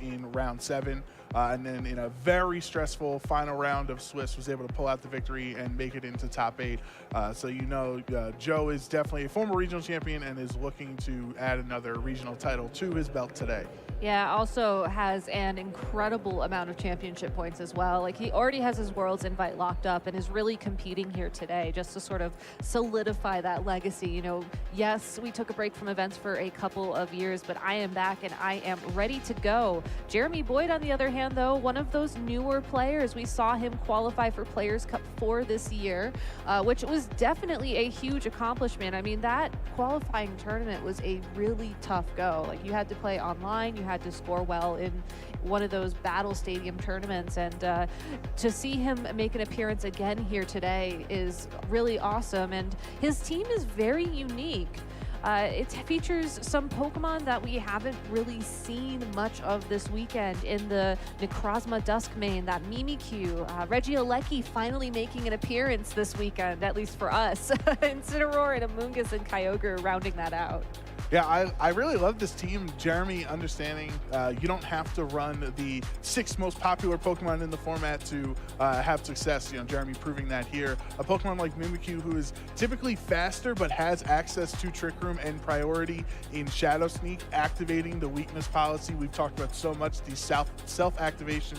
in round 7. And then in a very stressful final round of Swiss, was able to pull out the victory and make it into top 8. So Joe is definitely a former regional champion and is looking to add another regional title to his belt today. Yeah, also has an incredible amount of championship points as well. Like, he already has his Worlds invite locked up and is really competing here today just to sort of solidify that legacy. You know, yes, we took a break from events for a couple of years, but I am back and I am ready to go. Jeremy Boyd, on the other hand, though, one of those newer players. We saw him qualify for Players Cup 4 this year, which was definitely a huge accomplishment. I mean, that qualifying tournament was a really tough go. Like, you had to play online, you had to score well in one of those battle stadium tournaments, and to see him make an appearance again here today is really awesome. And his team is very unique. It features some Pokemon that we haven't really seen much of this weekend in the Necrozma Dusk main, that Mimikyu, Regieleki finally making an appearance this weekend, at least for us, Incineroar and Amoonguss and Kyogre rounding that out. Yeah, I really love this team. Jeremy understanding you don't have to run the 6 most popular Pokemon in the format to have success. You know, Jeremy proving that here. A Pokemon like Mimikyu, who is typically faster but has access to Trick Room and priority in Shadow Sneak, activating the weakness policy. We've talked about so much, the self-activation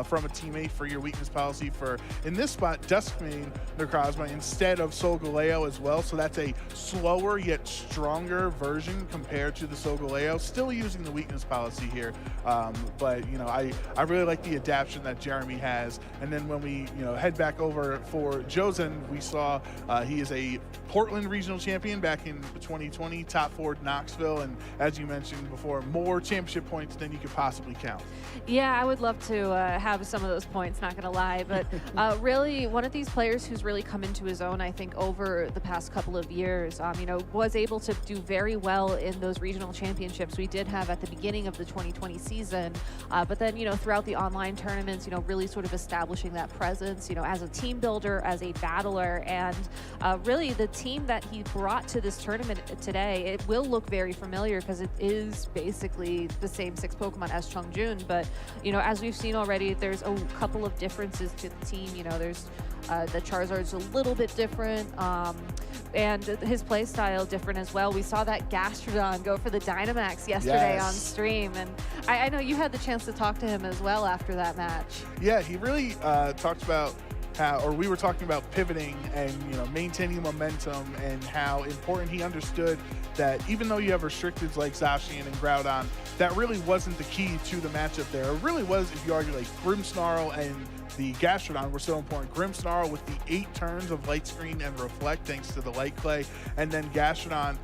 from a teammate for your weakness policy for, in this spot, Duskmane Necrozma instead of Solgaleo as well. So that's a slower yet stronger version compared to the Solgaleo, still using the weakness policy here. But you know, I really like the adaptation that Jeremy has. And then when we head back over for Josen, we saw he is a Portland regional champion back in 2020, top 4 Knoxville, and as you mentioned before, more championship points than you could possibly count. Yeah, I would love to have some of those points, not gonna lie, but really one of these players who's really come into his own, I think, over the past couple of years. Was able to do very well in those regional championships we did have at the beginning of the 2020 season, but then throughout the online tournaments, really sort of establishing that presence, as a team builder, as a battler, and really the team that he brought to this tournament today, it will look very familiar because it is basically the same 6 Pokemon as Chongjun, but as we've seen already, there's a couple of differences to the team. There's the Charizard's a little bit different, and his play style different as well. We saw that Gastrodon go for the Dynamax yesterday on stream, and I know you had the chance to talk to him as well after that match. Yeah, he really talked about how, we were talking about pivoting and maintaining momentum, and how important he understood that even though you have restricteds like Zacian and Groudon, that really wasn't the key to the matchup there. It really was, if you argue, like Grimmsnarl and the Gastrodon were so important. Grimmsnarl with the 8 turns of Light Screen and Reflect thanks to the Light Clay, and then Gastrodon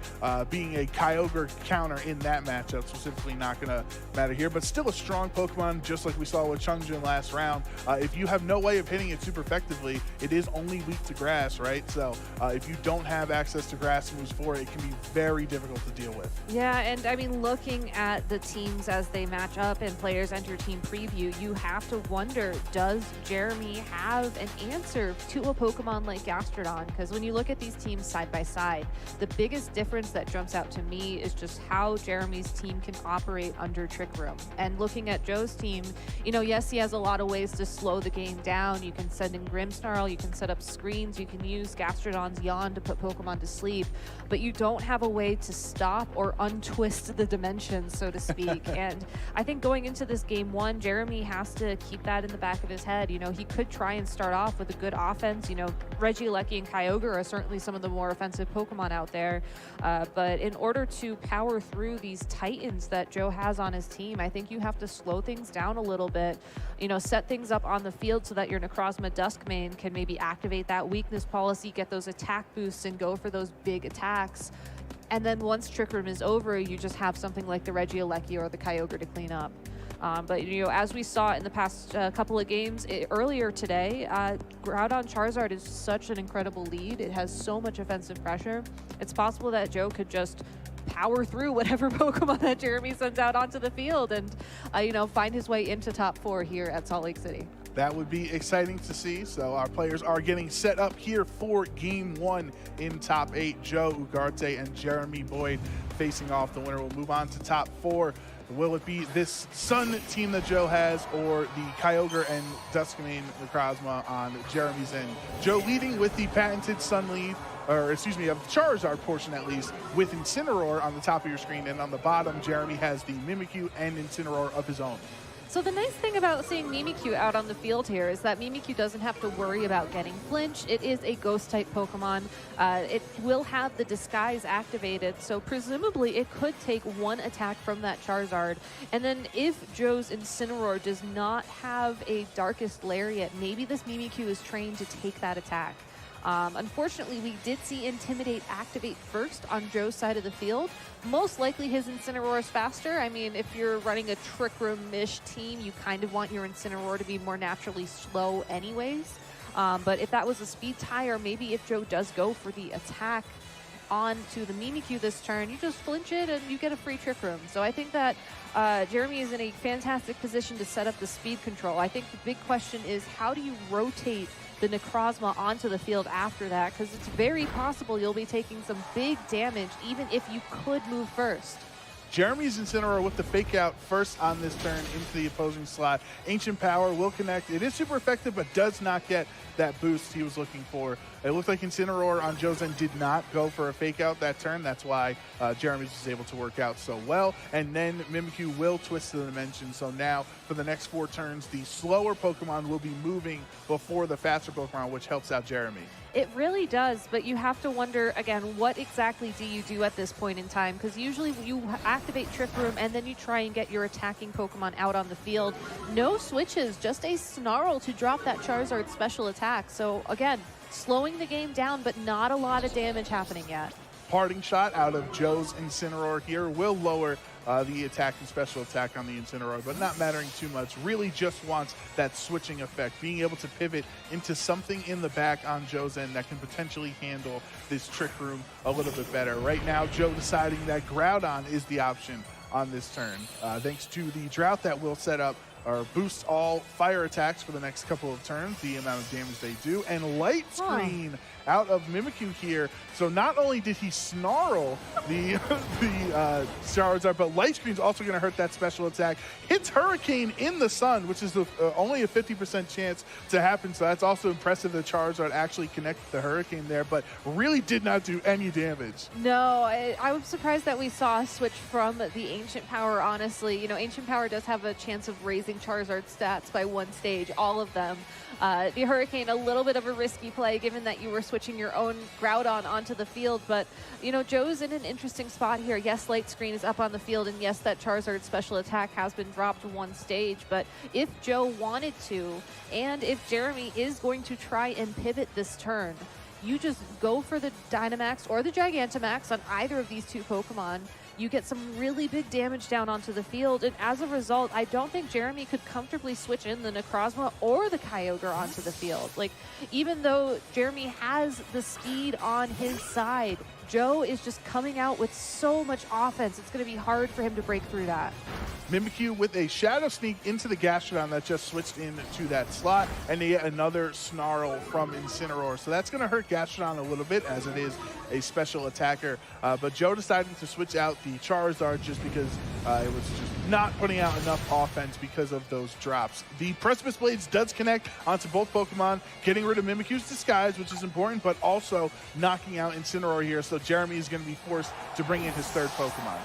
being a Kyogre counter in that matchup, specifically not going to matter here, but still a strong Pokemon, just like we saw with Chongjun last round. If you have no way of hitting it super effectively, it is only weak to grass, right? So if you don't have access to grass moves for it, it can be very difficult to deal with. Yeah, and I mean, looking at the teams as they match up and players enter team preview, you have to wonder, does Jeremy have an answer to a Pokemon like Gastrodon? Because when you look at these teams side by side, the biggest difference that jumps out to me is just how Jeremy's team can operate under Trick Room. And looking at Joe's team, yes, he has a lot of ways to slow the game down. You can send in Grimmsnarl, you can set up screens, you can use Gastrodon's Yawn to put Pokemon to sleep, but you don't have a way to stop or untwist the dimensions, so to speak. And I think going into this game 1, Jeremy has to keep that in the back of his head. He could try and start off with a good offense. Regieleki and Kyogre are certainly some of the more offensive Pokemon out there. But in order to power through these Titans that Joe has on his team, I think you have to slow things down a little bit. Set things up on the field so that your Necrozma Duskmane can maybe activate that weakness policy, get those attack boosts, and go for those big attacks. And then once Trick Room is over, you just have something like the Regieleki or the Kyogre to clean up. But as we saw in the past couple of games earlier today, Groudon Charizard is such an incredible lead. It has so much offensive pressure. It's possible that Joe could just power through whatever Pokemon that Jeremy sends out onto the field and, find his way into top 4 here at Salt Lake City. That would be exciting to see. So our players are getting set up here for game 1 in top 8. Joe, Ugarte, and Jeremy Boyd facing off. The winner will move on to top 4. Will it be this Sun team that Joe has, or the Kyogre and Duskmane Necrozma on Jeremy's end? Joe leading with the patented Sun lead, or excuse me, of the Charizard portion at least, with Incineroar on the top of your screen, and on the bottom, Jeremy has the Mimikyu and Incineroar of his own. So the nice thing about seeing Mimikyu out on the field here is that Mimikyu doesn't have to worry about getting flinched. It is a Ghost-type Pokemon. It will have the Disguise activated, so presumably it could take one attack from that Charizard. And then if Joe's Incineroar does not have a Darkest Lariat, maybe this Mimikyu is trained to take that attack. Unfortunately, we did see Intimidate activate first on Joe's side of the field. Most likely his Incineroar is faster. I mean, if you're running a Trick Room-ish team, you kind of want your Incineroar to be more naturally slow anyways. But if that was a speed tie, or maybe if Joe does go for the attack onto the Mimikyu this turn, you just flinch it and you get a free Trick Room. So I think that Jeremy is in a fantastic position to set up the speed control. I think the big question is, how do you rotate the Necrozma onto the field after that? Because it's very possible you'll be taking some big damage even if you could move first. Jeremy's Incineroar with the fake out first on this turn into the opposing slot. Ancient Power will connect. It is super effective, but does not get that boost he was looking for. It looked like Incineroar on Joe's end did not go for a fake out that turn. That's why Jeremy's was able to work out so well. And then Mimikyu will twist the dimension. So now for the next 4 turns, the slower Pokemon will be moving before the faster Pokemon, which helps out Jeremy. It really does, but you have to wonder, again, what exactly do you do at this point in time? Because usually you activate Trick Room and then you try and get your attacking Pokemon out on the field. No switches, just a Snarl to drop that Charizard special attack. So again, slowing the game down, but not a lot of damage happening yet. Parting shot out of Joe's Incineroar here will lower the attack and special attack on the Incineroar, but not mattering too much. Really just wants that switching effect, being able to pivot into something in the back on Joe's end that can potentially handle this Trick Room a little bit better. Right now, Joe deciding that Groudon is the option on this turn, thanks to the Drought that will set up or boost all fire attacks for the next couple of turns, the amount of damage they do, and Light Screen out of Mimikyu here. So not only did he snarl the Charizard, but Light Screen's also going to hurt that special attack. Hits Hurricane in the sun, which is only a 50% chance to happen. So that's also impressive that Charizard actually connected the Hurricane there, but really did not do any damage. No, I was surprised that we saw a switch from the Ancient Power, honestly. You know, Ancient Power does have a chance of raising Charizard's stats by 1 stage, all of them. The Hurricane, a little bit of a risky play given that you were switching your own Groudon onto the field, but you know, Joe's in an interesting spot here. Yes, Light Screen is up on the field, and yes, that Charizard special attack has been dropped 1 stage, but if Joe wanted to, and if Jeremy is going to try and pivot this turn, you just go for the Dynamax or the Gigantamax on either of these 2 Pokemon. You get some really big damage down onto the field, and as a result, I don't think Jeremy could comfortably switch in the Necrozma or the Kyogre onto the field. Like, even though Jeremy has the speed on his side, Joe is just coming out with so much offense. It's going to be hard for him to break through that. Mimikyu with a Shadow Sneak into the Gastrodon that just switched into that slot, and yet another Snarl from Incineroar. So that's going to hurt Gastrodon a little bit, as it is a special attacker. But Joe decided to switch out the Charizard just because it was just not putting out enough offense because of those drops. The Precipice Blades does connect onto both Pokemon, getting rid of Mimikyu's Disguise, which is important, but also knocking out Incineroar here. So Jeremy is going to be forced to bring in his 3rd Pokemon.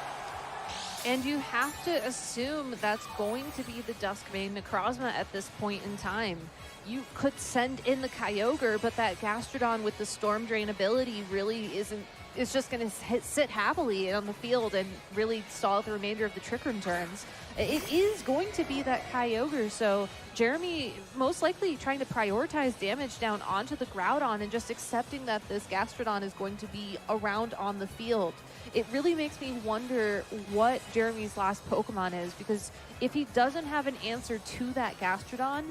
And you have to assume that's going to be the Duskmane Necrozma at this point in time. You could send in the Kyogre, but that Gastrodon with the Storm Drain ability really isn't. It's just going to sit happily on the field and really stall out the remainder of the Trick Room turns. It is going to be that Kyogre, so Jeremy most likely trying to prioritize damage down onto the Groudon and just accepting that this Gastrodon is going to be around on the field. It really makes me wonder what Jeremy's last Pokemon is, because if he doesn't have an answer to that Gastrodon,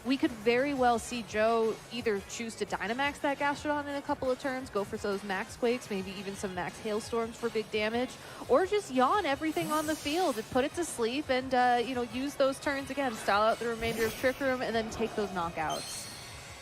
we could very well see Joe either choose to Dynamax that Gastrodon in a couple of turns, go for those Max Quakes, maybe even some Max Hailstorms for big damage, or just yawn everything on the field and put it to sleep and, you know, use those turns again, style out the remainder of Trick Room, and then take those knockouts.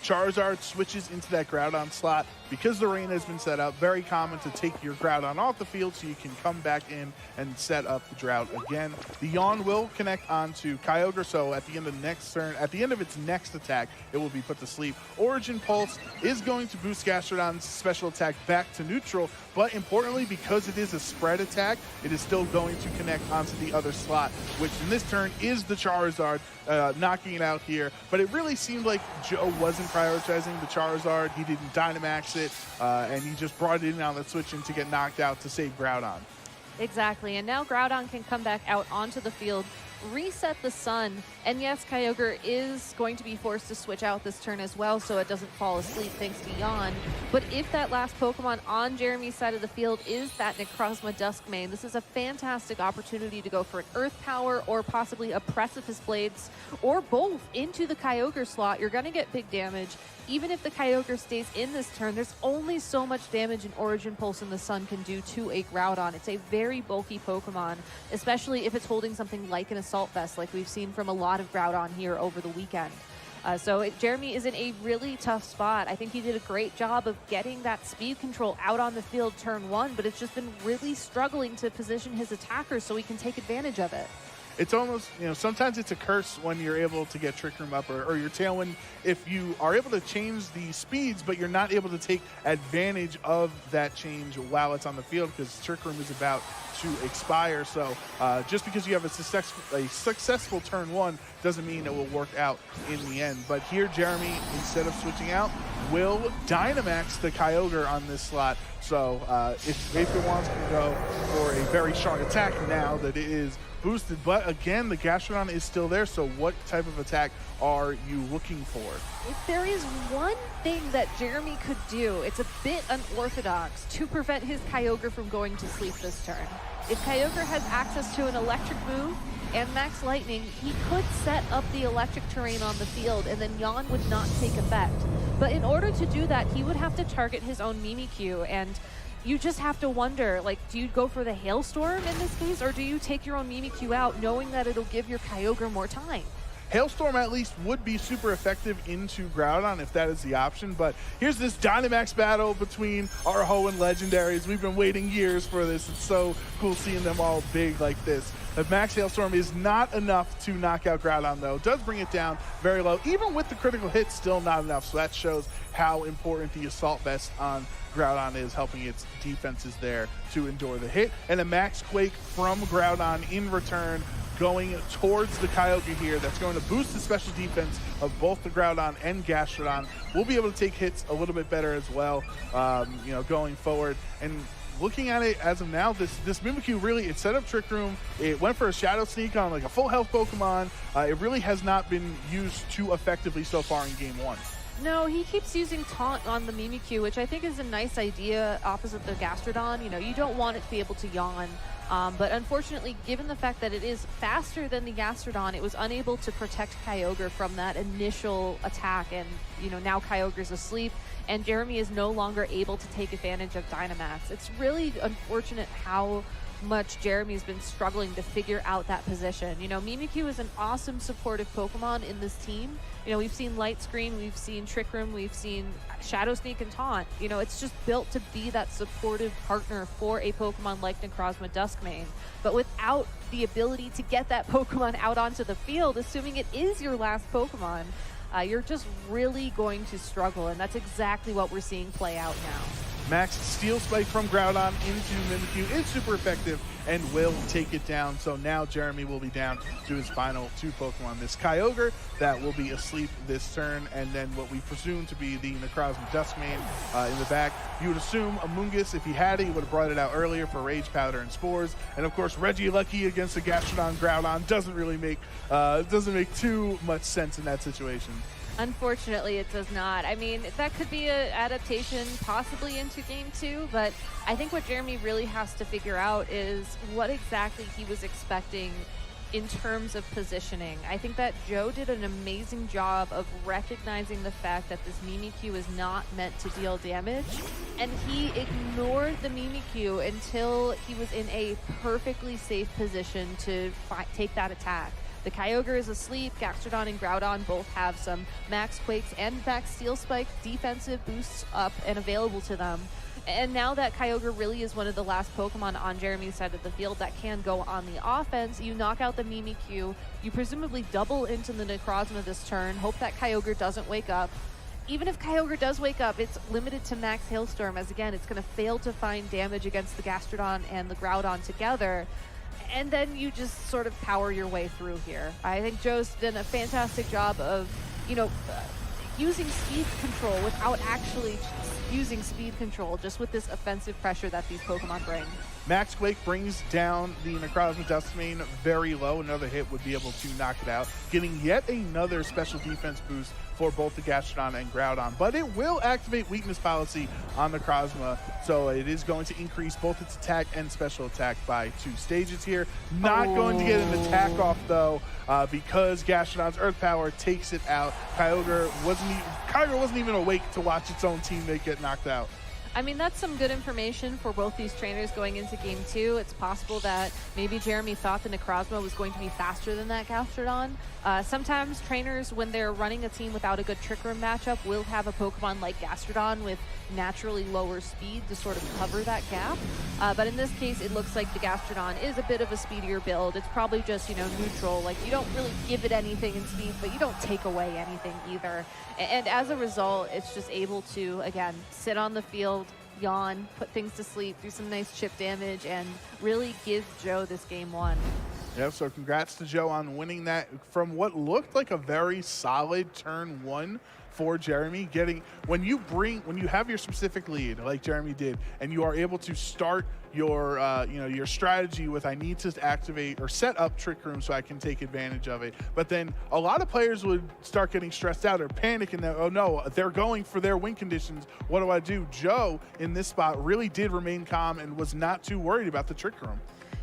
Charizard switches into that Groudon slot. Because the rain has been set up, very common to take your Groudon off the field so you can come back in and set up the drought again. The Yawn will connect onto Kyogre, so at the end of the next turn, at the end of its next attack, it will be put to sleep. Origin Pulse is going to boost Gastrodon's special attack back to neutral, but importantly, because it is a spread attack, it is still going to connect onto the other slot, which in this turn is the Charizard, knocking it out here. But it really seemed like Joe wasn't prioritizing the Charizard. He didn't Dynamax it, and he just brought it in on the switch in to get knocked out to save Groudon. Exactly, and now Groudon can come back out onto the field, reset the sun, and yes, Kyogre is going to be forced to switch out this turn as well so it doesn't fall asleep thanks to Yawn. But if that last Pokemon on Jeremy's side of the field is that Necrozma Duskmane, this is a fantastic opportunity to go for an Earth Power or possibly a Precipice Blades or both into the Kyogre slot. You're going to get big damage. Even if the Kyogre stays in this turn, there's only so much damage an Origin Pulse in the Sun can do to a Groudon. It's a very bulky Pokemon, especially if it's holding something like an Assault Vest like we've seen from a lot of Groudon here over the weekend. Jeremy is in a really tough spot. I think he did a great job of getting that speed control out on the field turn one, but it's just been really struggling to position his attackers so he can take advantage of it. It's almost, sometimes it's a curse when you're able to get Trick Room up or your Tailwind if you are able to change the speeds, but you're not able to take advantage of that change while it's on the field because Trick Room is about to expire. So just because you have a successful turn one doesn't mean it will work out in the end. But here, Jeremy, instead of switching out, will Dynamax the Kyogre on this slot. So if it wants to go for a very strong attack now that it is boosted, but again, the Gastrodon is still there, so what type of attack are you looking for? If there is one thing that Jeremy could do, it's a bit unorthodox to prevent his Kyogre from going to sleep this turn. If Kyogre has access to an electric move and Max Lightning, he could set up the electric terrain on the field and then Yawn would not take effect. But in order to do that, he would have to target his own Mimikyu, and you just have to wonder, do you go for the Hailstorm in this case, or do you take your own Mimikyu out knowing that it'll give your Kyogre more time? Hailstorm at least would be super effective into Groudon if that is the option, but here's this Dynamax battle between our Hoenn legendaries. We've been waiting years for this. It's so cool seeing them all big like this. The Max Hailstorm is not enough to knock out Groudon though. It does bring it down very low. Even with the critical hit, still not enough. So that shows how important the Assault Vest on Groudon is, helping its defenses there to endure the hit. And a Max Quake from Groudon in return, going towards the Kyogre here. That's going to boost the special defense of both the Groudon and Gastrodon. We'll be able to take hits a little bit better as well, going forward. And looking at it as of now, this Mimikyu really, it set up Trick Room. It went for a Shadow Sneak on a full health Pokemon. It really has not been used too effectively so far in game one. No, he keeps using Taunt on the Mimikyu, which I think is a nice idea opposite the Gastrodon. You don't want it to be able to yawn. But unfortunately, given the fact that it is faster than the Gastrodon, it was unable to protect Kyogre from that initial attack. And, now Kyogre's asleep, and Jeremy is no longer able to take advantage of Dynamax. It's really unfortunate how much Jeremy's been struggling to figure out that position. Mimikyu is an awesome supportive Pokemon in this team. We've seen Light Screen, we've seen Trick Room, we've seen Shadow Sneak and Taunt. It's just built to be that supportive partner for a Pokemon like Necrozma Duskmane. But without the ability to get that Pokemon out onto the field, assuming it is your last Pokemon, you're just really going to struggle, and that's exactly what we're seeing play out now. Max Steel Spike from Groudon into Mimikyu is super effective and will take it down. So now Jeremy will be down to his final two Pokemon. This Kyogre that will be asleep this turn, and then what we presume to be the Necrozma Duskmane in the back. You would assume Amoonguss, if he had it, he would have brought it out earlier for Rage Powder and Spores. And of course, Regieleki against the Gastrodon Groudon doesn't really make too much sense in that situation. Unfortunately, it does not. I mean, that could be an adaptation possibly into Game 2, but I think what Jeremy really has to figure out is what exactly he was expecting in terms of positioning. I think that Joe did an amazing job of recognizing the fact that this Mimikyu is not meant to deal damage, and he ignored the Mimikyu until he was in a perfectly safe position to take that attack. The Kyogre is asleep. Gastrodon and Groudon both have some Max Quakes and Max Steel Spike defensive boosts up and available to them. And now that Kyogre really is one of the last Pokemon on Jeremy's side of the field that can go on the offense, you knock out the Mimikyu, you presumably double into the Necrozma this turn, hope that Kyogre doesn't wake up. Even if Kyogre does wake up, it's limited to Max Hailstorm, as again, it's going to fail to find damage against the Gastrodon and the Groudon together. And then you just sort of power your way through here. I think Joe's done a fantastic job of, using speed control without actually using speed control, just with this offensive pressure that these Pokemon bring. Max Quake brings down the Necrozma Dustmane very low. Another hit would be able to knock it out, getting yet another special defense boost for both the Gastrodon and Groudon. But it will activate weakness policy on Necrozma, so it is going to increase both its attack and special attack by 2 stages here. Not going to get an attack off, though, because Gastrodon's Earth Power takes it out. Kyogre wasn't even awake to watch its own teammate get knocked out. I mean, that's some good information for both these trainers going into Game 2. It's possible that maybe Jeremy thought the Necrozma was going to be faster than that Gastrodon. Sometimes trainers, when they're running a team without a good Trick Room matchup, will have a Pokemon like Gastrodon with naturally lower speed to sort of cover that gap. But in this case, it looks like the Gastrodon is a bit of a speedier build. It's probably just, neutral. Like, you don't really give it anything in speed, but you don't take away anything either. And as a result, it's just able to, again, sit on the field, yawn, put things to sleep, do some nice chip damage, and really give Joe this Game 1. Yeah, so congrats to Joe on winning that from what looked like a very solid turn 1 for Jeremy. When you have your specific lead like Jeremy did, and you are able to start your your strategy with, I need to activate or set up Trick Room so I can take advantage of it. But then a lot of players would start getting stressed out or panicking that, oh no, they're going for their win conditions. What do I do? Joe in this spot really did remain calm and was not too worried about the Trick Room.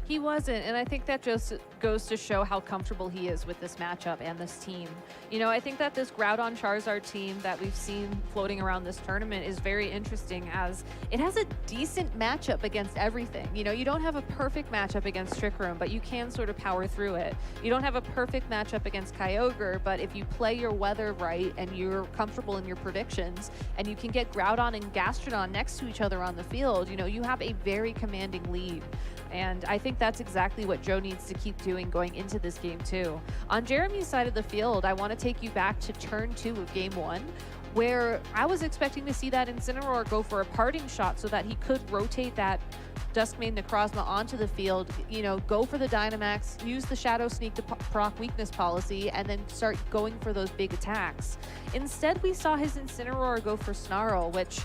He wasn't, and I think that just goes to show how comfortable he is with this matchup and this team. I think that this Groudon Charizard team that we've seen floating around this tournament is very interesting, as it has a decent matchup against everything. You don't have a perfect matchup against Trick Room, but you can sort of power through it. You don't have a perfect matchup against Kyogre, but if you play your weather right and you're comfortable in your predictions, and you can get Groudon and Gastrodon next to each other on the field, you have a very commanding lead. And I think that's exactly what Joe needs to keep doing going into this Game 2. On Jeremy's side of the field, I want to take you back to turn 2 of Game 1, where I was expecting to see that Incineroar go for a parting shot so that he could rotate that Duskmane Necrozma onto the field, go for the Dynamax, use the Shadow Sneak to proc weakness policy, and then start going for those big attacks. Instead, we saw his Incineroar go for Snarl, which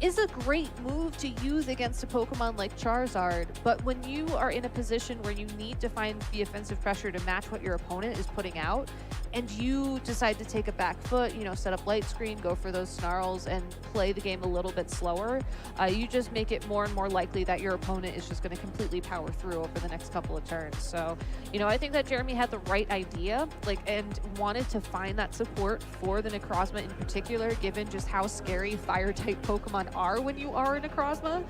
is a great move to use against a Pokemon like Charizard, but when you are in a position where you need to find the offensive pressure to match what your opponent is putting out, and you decide to take a back foot, set up Light Screen, go for those Snarls, and play the game a little bit slower, you just make it more and more likely that your opponent is just going to completely power through over the next couple of turns. So, I think that Jeremy had the right idea, and wanted to find that support for the Necrozma in particular, given just how scary Fire-type Pokemon are when you are a Necrozma.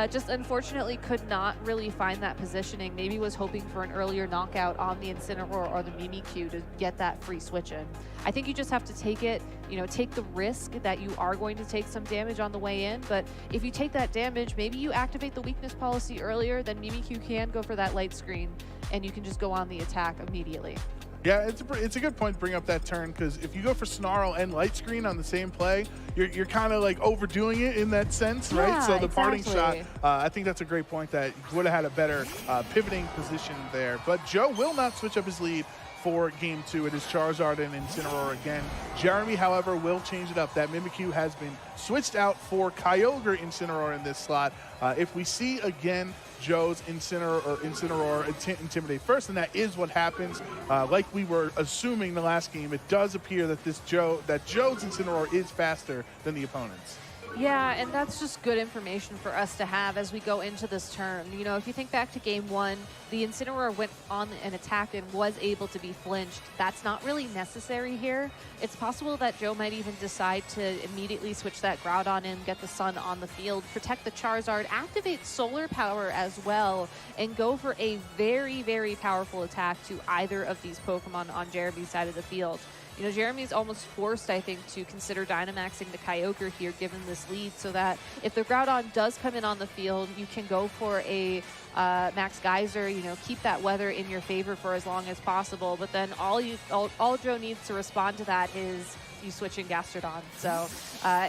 Just unfortunately could not really find that positioning. Maybe was hoping for an earlier knockout on the Incineroar or the Mimikyu to get that free switch in. I think you just have to take it, take the risk that you are going to take some damage on the way in, but if you take that damage, maybe you activate the weakness policy earlier, then Mimikyu can go for that Light Screen, and you can just go on the attack immediately. Yeah, it's a good point to bring up that turn, because if you go for Snarl and Light Screen on the same play, you're kind of like overdoing it in that sense, right? Yeah, So the exactly. parting shot, I think that's a great point, that you would have had a better pivoting position there. But Joe will not switch up his lead for Game 2. It is Charizard and Incineroar again. Jeremy, however, will change it up. That Mimikyu has been switched out for Kyogre Incineroar in this slot. If we see again Joe's Incineroar Intimidate first, and that is what happens. Like we were assuming the last game, it does appear that Joe's Incineroar is faster than the opponent's. Yeah, and that's just good information for us to have as we go into this turn. You know, if you think back to game one, the Incineroar went on an attack and was able to be flinched. That's not really necessary here. It's possible that Joe might even decide to immediately switch that Groudon in, get the Sun on the field, protect the Charizard, activate Solar Power as well, and go for a very, very powerful attack to either of these Pokemon on Jeremy's side of the field. You know, Jeremy's almost forced, I think, to consider Dynamaxing the Kyogre here, given this lead, so that if the Groudon does come in on the field, you can go for a Max Geyser, you know, keep that weather in your favor for as long as possible. But then all Joe needs to respond to that is you switch in Gastrodon. So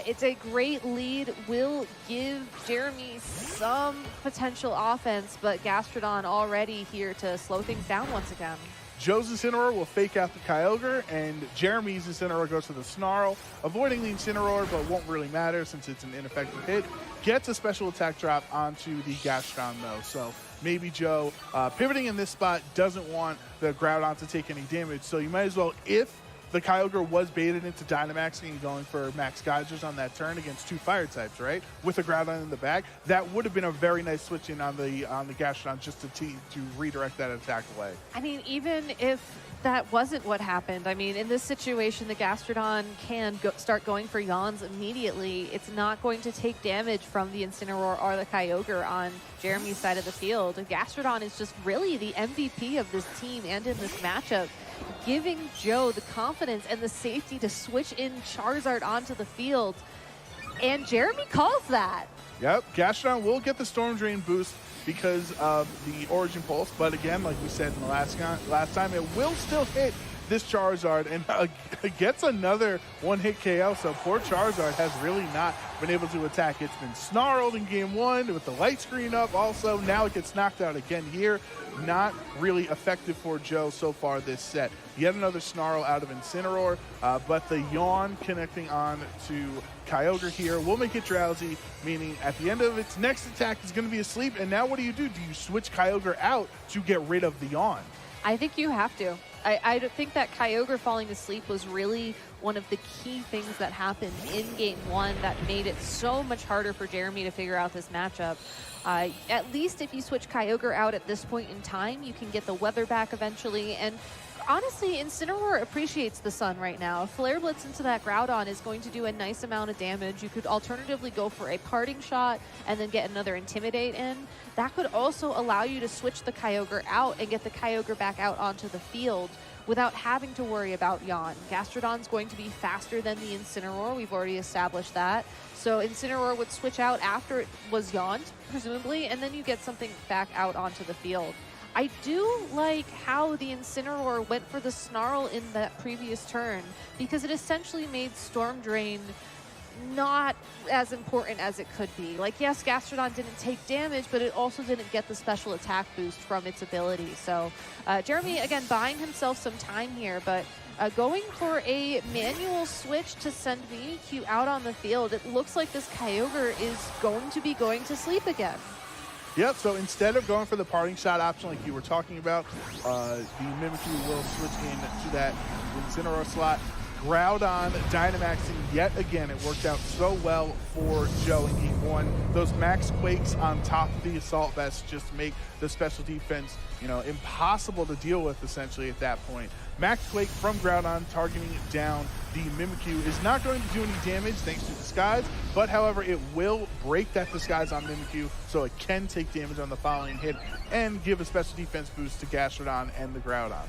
it's a great lead. Will give Jeremy some potential offense, but Gastrodon already here to slow things down once again. Joe's Incineroar will fake out the Kyogre, and Jeremy's Incineroar goes to the Snarl, avoiding the Incineroar, but won't really matter since it's an ineffective hit. Gets a special attack drop onto the Gastrodon, though, so maybe Joe, pivoting in this spot, doesn't want the Groudon to take any damage, so you might as well, if the Kyogre was baited into Dynamaxing and going for Max Geysers on that turn against two fire types, right? With a Groudon in the back, that would have been a very nice switch in on the Gastrodon just to redirect that attack away. I mean, even if that wasn't what happened, I mean, in this situation, the Gastrodon can start going for Yawns immediately. It's not going to take damage from the Incineroar or the Kyogre on Jeremy's side of the field. Gastrodon is just really the MVP of this team and in this matchup, giving Joe the confidence and the safety to switch in Charizard onto the field. And Jeremy calls that. Yep, Gastrodon will get the Storm Drain boost because of the Origin Pulse, but again, like we said in the last time, it will still hit this Charizard and gets another one-hit KO, so poor Charizard has really not been able to attack. It's been snarled in game one with the light screen up also. Now it gets knocked out again here. Not really effective for Joe so far this set. Yet another Snarl out of Incineroar, but the Yawn connecting on to Kyogre here will make it drowsy, meaning at the end of its next attack is going to be asleep, and now what do? Do you switch Kyogre out to get rid of the Yawn? I think you have to. I think that Kyogre falling asleep was really one of the key things that happened in game one that made it so much harder for Jeremy to figure out this matchup. At least if you switch Kyogre out at this point in time, you can get the weather back eventually. And honestly, Incineroar appreciates the sun right now. A Flare Blitz into that Groudon is going to do a nice amount of damage. You could alternatively go for a Parting Shot and then get another Intimidate in. That could also allow you to switch the Kyogre out and get the Kyogre back out onto the field without having to worry about Yawn. Gastrodon's going to be faster than the Incineroar. We've already established that. So Incineroar would switch out after it was yawned, presumably, and then you get something back out onto the field. I do like how the Incineroar went for the Snarl in that previous turn, because it essentially made Storm Drain not as important as it could be. Like, yes, Gastrodon didn't take damage, but it also didn't get the special attack boost from its ability. So Jeremy, again, buying himself some time here, but going for a manual switch to send Mimikyu out on the field. It looks like this Kyogre is going to be going to sleep again. Yep, so instead of going for the Parting Shot option like you were talking about, the Mimikyu will switch into that Incineroar slot. Groudon Dynamaxing yet again. It worked out so well for Joe in game one. Those Max Quakes on top of the Assault Vest just make the special defense, you know, impossible to deal with essentially at that point. Max Quake from Groudon targeting down the Mimikyu is not going to do any damage thanks to Disguise, but however, it will break that Disguise on Mimikyu, so it can take damage on the following hit and give a special defense boost to Gastrodon and the Groudon.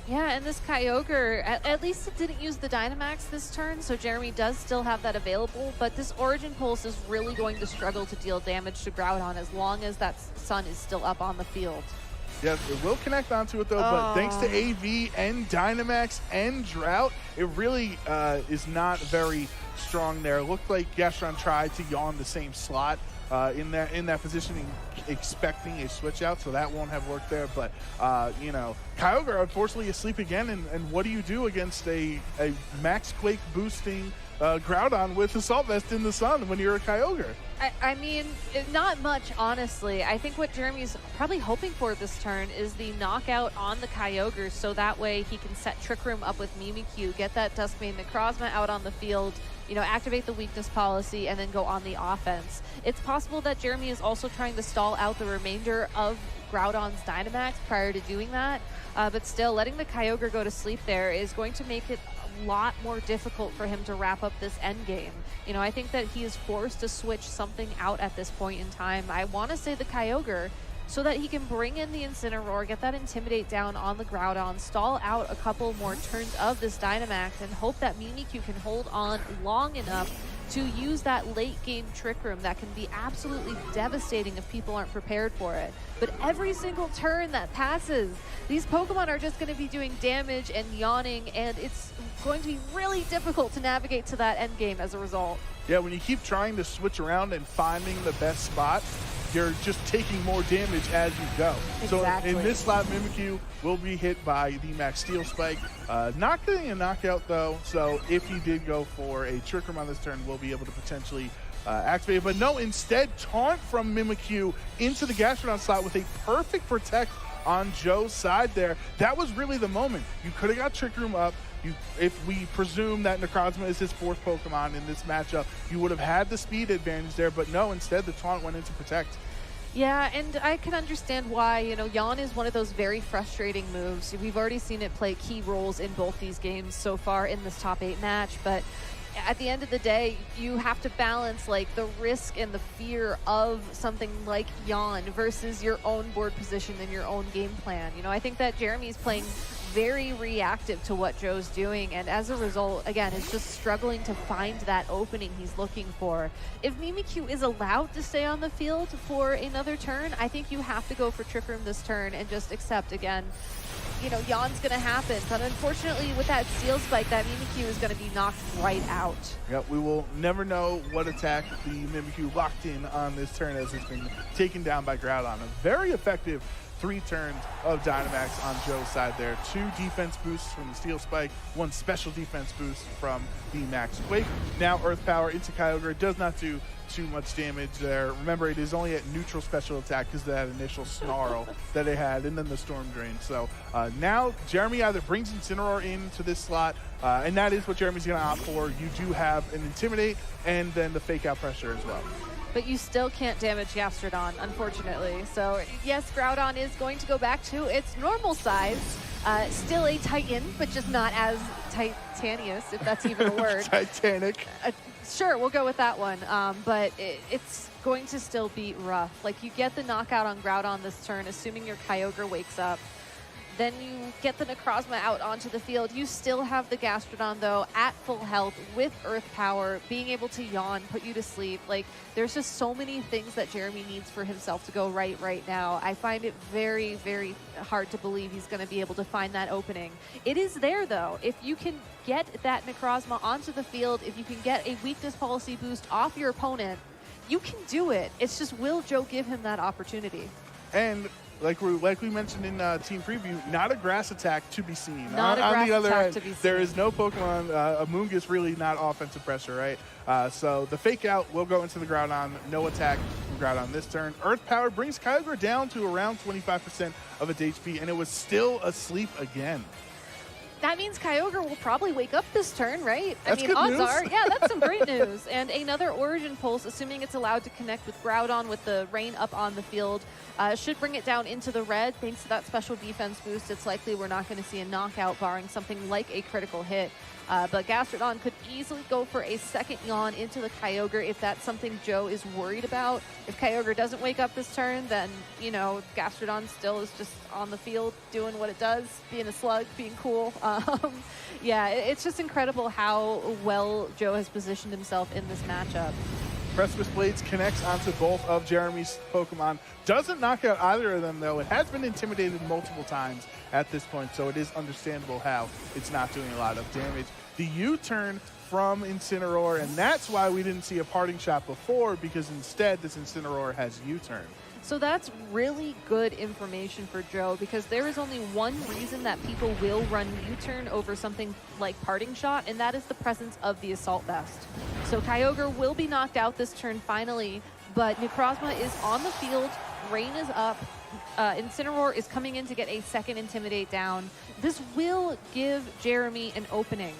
Yeah, and this Kyogre, at least it didn't use the Dynamax this turn, so Jeremy does still have that available, but this Origin Pulse is really going to struggle to deal damage to Groudon as long as that sun is still up on the field. Yes, it will connect onto it though, but thanks to AV and Dynamax and Drought, it really is not very strong there. It looked like Gastrodon tried to yawn the same slot in that positioning, expecting a switch out, so that won't have worked there. But you know, Kyogre unfortunately asleep again, and what do you do against a Max Quake boosting Groudon with Assault Vest in the sun when you're a Kyogre. I mean, not much, honestly. I think what Jeremy's probably hoping for this turn is the knockout on the Kyogre, so that way he can set Trick Room up with Mimikyu, get that Duskmane Necrozma out on the field, you know, activate the weakness policy, and then go on the offense. It's possible that Jeremy is also trying to stall out the remainder of Groudon's Dynamax prior to doing that, but still, letting the Kyogre go to sleep there is going to make it a lot more difficult for him to wrap up this end game. You know, I think that he is forced to switch something out at this point in time. I want to say the Kyogre, so that he can bring in the Incineroar, get that Intimidate down on the Groudon, stall out a couple more turns of this Dynamax, and hope that Mimikyu can hold on long enough to use that late game Trick Room that can be absolutely devastating if people aren't prepared for it. But every single turn that passes, these Pokemon are just going to be doing damage and yawning, and it's going to be really difficult to navigate to that end game as a result. Yeah, when you keep trying to switch around and finding the best spot, you're just taking more damage as you go. Exactly. So in this slot, Mimikyu will be hit by the Max Steel Spike. Not getting a knockout though, so if he did go for a Trick Room on this turn, we'll be able to potentially activate it. But no, instead, Taunt from Mimikyu into the Gastrodon slot with a perfect Protect on Joe's side there. That was really the moment. You could have got Trick Room up. If we presume that Necrozma is his fourth Pokemon in this matchup, you would have had the speed advantage there, but no, instead the Taunt went into Protect. Yeah, and I can understand why. You know, Yawn is one of those very frustrating moves. We've already seen it play key roles in both these games so far in this top 8 match, but at the end of the day, you have to balance like the risk and the fear of something like Yawn versus your own board position and your own game plan. You know, I think that Jeremy's playing very reactive to what Joe's doing, and as a result, again, is just struggling to find that opening he's looking for. If Mimikyu is allowed to stay on the field for another turn, I think you have to go for Trick Room this turn and just accept, again, you know, Yawn's gonna happen, but unfortunately with that Steel Spike, that Mimikyu is gonna be knocked right out. Yep, we will never know what attack the Mimikyu locked in on this turn as it's been taken down by Groudon. A very effective 3 turns of Dynamax on Joe's side there. 2 defense boosts from the Steel Spike, 1 special defense boost from the Max Quake. Now Earth Power into Kyogre. It does not do too much damage there. Remember, it is only at neutral special attack because of that initial Snarl that it had, and then the Storm Drain. So now Jeremy either brings Incineroar into this slot, and that is what Jeremy's going to opt for. You do have an Intimidate and then the Fake Out Pressure as well. But you still can't damage Gastrodon, unfortunately. So yes, Groudon is going to go back to its normal size. Still a Titan, but just not as titanious, if that's even a word. Titanic. Sure, we'll go with that one. But it's going to still be rough. Like, you get the knockout on Groudon this turn, assuming your Kyogre wakes up. Then you get the Necrozma out onto the field. You still have the Gastrodon, though, at full health with Earth Power, being able to yawn, put you to sleep. Like, there's just so many things that Jeremy needs for himself to go right now. I find it very, very hard to believe he's going to be able to find that opening. It is there, though. If you can get that Necrozma onto the field, if you can get a weakness policy boost off your opponent, you can do it. It's just, will Joe give him that opportunity? And like we mentioned in team preview, not a grass attack to be seen. Not on the other end, to be seen. There is no Pokemon. Amoonguss really not offensive pressure, right? So the Fake Out will go into the Groudon. No attack from Groudon this turn. Earth Power brings Kyogre down to around 25% of its HP, and it was still asleep again. That means Kyogre will probably wake up this turn, right? That's I mean, good odds news. are, yeah, that's some great news. And another Origin Pulse, assuming it's allowed to connect with Groudon with the rain up on the field, should bring it down into the red. Thanks to that special defense boost, it's likely we're not going to see a knockout, barring something like a critical hit. But Gastrodon could easily go for a second yawn into the Kyogre if that's something Joe is worried about. If Kyogre doesn't wake up this turn, then, you know, Gastrodon still is just on the field doing what it does, being a slug, being cool. Yeah, it's just incredible how well Joe has positioned himself in this matchup. Precipice Blades connects onto both of Jeremy's Pokemon. Doesn't knock out either of them, though. It has been intimidated multiple times at this point, so it is understandable how it's not doing a lot of damage. The U-turn from Incineroar, and that's why we didn't see a parting shot before, because instead this Incineroar has U-turn. So that's really good information for Joe, because there is only one reason that people will run U-turn over something like Parting Shot, and that is the presence of the Assault Vest. So Kyogre will be knocked out this turn finally, but Necrozma is on the field, Rain is up, Incineroar is coming in to get a second Intimidate down. This will give Jeremy an opening.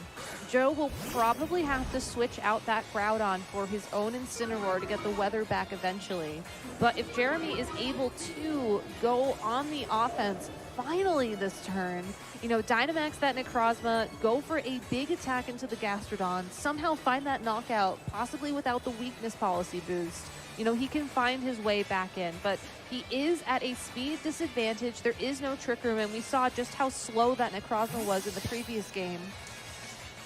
Joe will probably have to switch out that Groudon for his own Incineroar to get the weather back eventually. But if Jeremy is able to go on the offense finally this turn, you know, Dynamax that Necrozma, go for a big attack into the Gastrodon, somehow find that knockout, possibly without the weakness policy boost. You know, he can find his way back in, but he is at a speed disadvantage. There is no Trick Room, and we saw just how slow that Necrozma was in the previous game.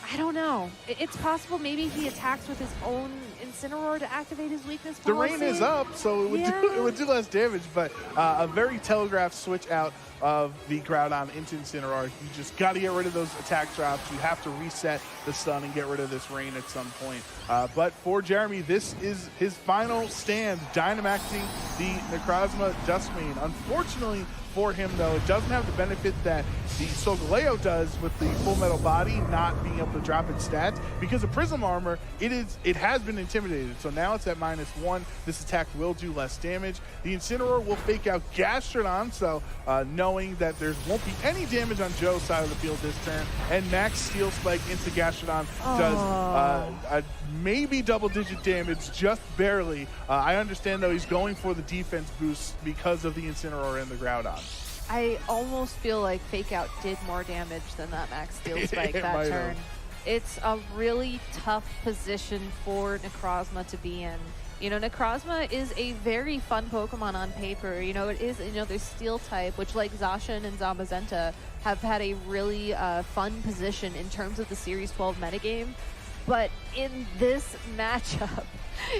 I don't know. It's possible maybe he attacks with his own Incineroar to activate his weakness policy. The Rain is up, so it would do less damage, but a very telegraphed switch out of the Groudon into Incineroar. You just got to get rid of those attack drops. You have to reset the stun and get rid of this Rain at some point. But for Jeremy, this is his final stand, Dynamaxing the Necrozma Duskmane. Unfortunately for him, though, it doesn't have the benefit that the Solgaleo does with the Full Metal Body not being able to drop its stats. Because of Prism Armor, it has been intimidated, so now it's at -1. This attack will do less damage. The Incineroar will fake out Gastrodon, so knowing that there won't be any damage on Joe's side of the field this turn, and Max Steel Spike into Gastrodon does maybe double-digit damage, just barely. I understand, though, he's going for the defense boost because of the Incineroar and the Groudon. I almost feel like Fake Out did more damage than that Max Steel Spike that turn. It's a really tough position for Necrozma to be in. You know, Necrozma is a very fun Pokemon on paper. You know, it is, you know, there's Steel type, which like Zacian and Zamazenta have had a really fun position in terms of the Series 12 metagame. But in this matchup,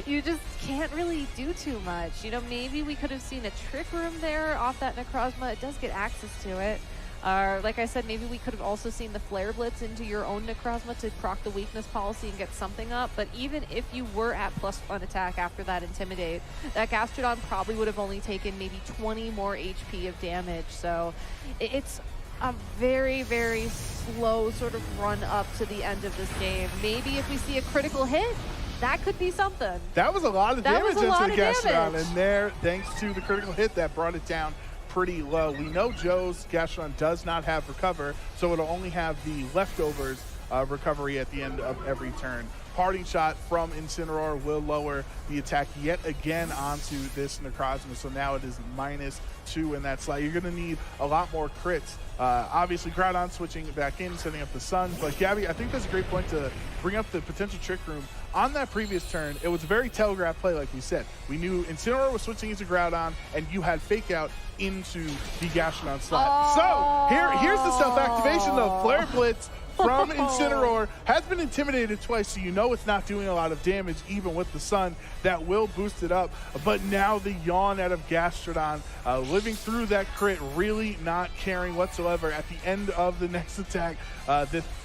you just can't really do too much. You know, maybe we could have seen a Trick Room there off that Necrozma. It does get access to it. Like I said, maybe we could have also seen the Flare Blitz into your own Necrozma to proc the weakness policy and get something up. But even if you were at +1 attack after that Intimidate, that Gastrodon probably would have only taken maybe 20 more HP of damage. So it's a very, very slow sort of run up to the end of this game. Maybe if we see a critical hit, that could be something. That was a lot of damage into the Gastrodon, and there, thanks to the critical hit, that brought it down pretty low. We know Joe's Gastrodon does not have Recover, so it'll only have the leftovers recovery at the end of every turn. Parting Shot from Incineroar will lower the attack yet again onto this Necrozma, so now it is -2 in that slot. You're going to need a lot more crits. Obviously, Groudon switching back in, setting up the Sun, but Gabby, I think that's a great point to bring up the potential Trick Room. On that previous turn, it was a very telegraphed play, like we said. We knew Incineroar was switching into Groudon, and you had Fake Out into the Gastrodon slot. So, here's the self-activation, though. Flare Blitz from Incineroar has been intimidated twice, so you know it's not doing a lot of damage, even with the Sun. That will boost it up, but now the Yawn out of Gastrodon, living through that crit, really not caring whatsoever. At the end of the next attack,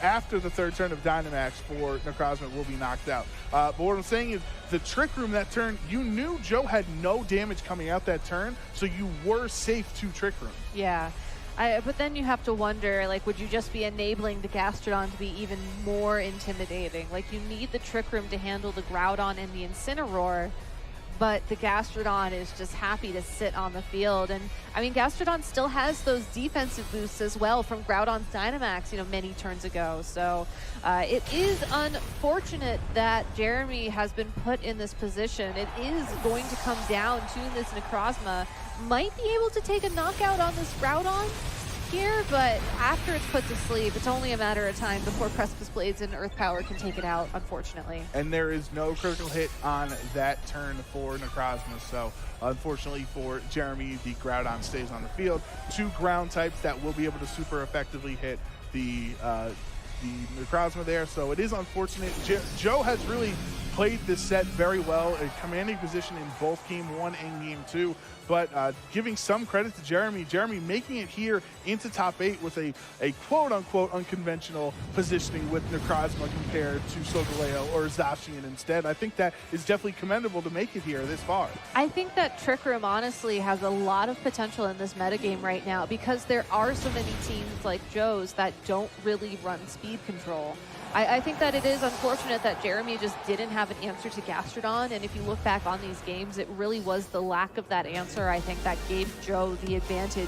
after the third turn of Dynamax for Necrozma, will be knocked out. But what I'm saying is, the Trick Room that turn, you knew Joe had no damage coming out that turn, so you were safe to Trick Room. Yeah. But then you have to wonder, like, would you just be enabling the Gastrodon to be even more intimidating? Like, you need the Trick Room to handle the Groudon and the Incineroar, but the Gastrodon is just happy to sit on the field. And, I mean, Gastrodon still has those defensive boosts as well from Groudon's Dynamax, you know, many turns ago. So it is unfortunate that Jeremy has been put in this position. It is going to come down to this Necrozma. Might be able to take a knockout on this Groudon here, but after it's put to sleep, it's only a matter of time before Precipice Blades and Earth Power can take it out, unfortunately. And there is no critical hit on that turn for Necrozma, so unfortunately for Jeremy, the Groudon stays on the field. 2 ground types that will be able to super effectively hit the Necrozma there, so it is unfortunate. Joe has really played this set very well, a commanding position in both Game 1 and Game 2. but giving some credit to Jeremy. Jeremy making it here into top 8 with a quote-unquote unconventional positioning with Necrozma compared to Solgaleo or Zacian instead. I think that is definitely commendable to make it here this far. I think that Trick Room honestly has a lot of potential in this metagame right now because there are so many teams like Joe's that don't really run speed control. I think that it is unfortunate that Jeremy just didn't have an answer to Gastrodon, and if you look back on these games, it really was the lack of that answer, I think, that gave Joe the advantage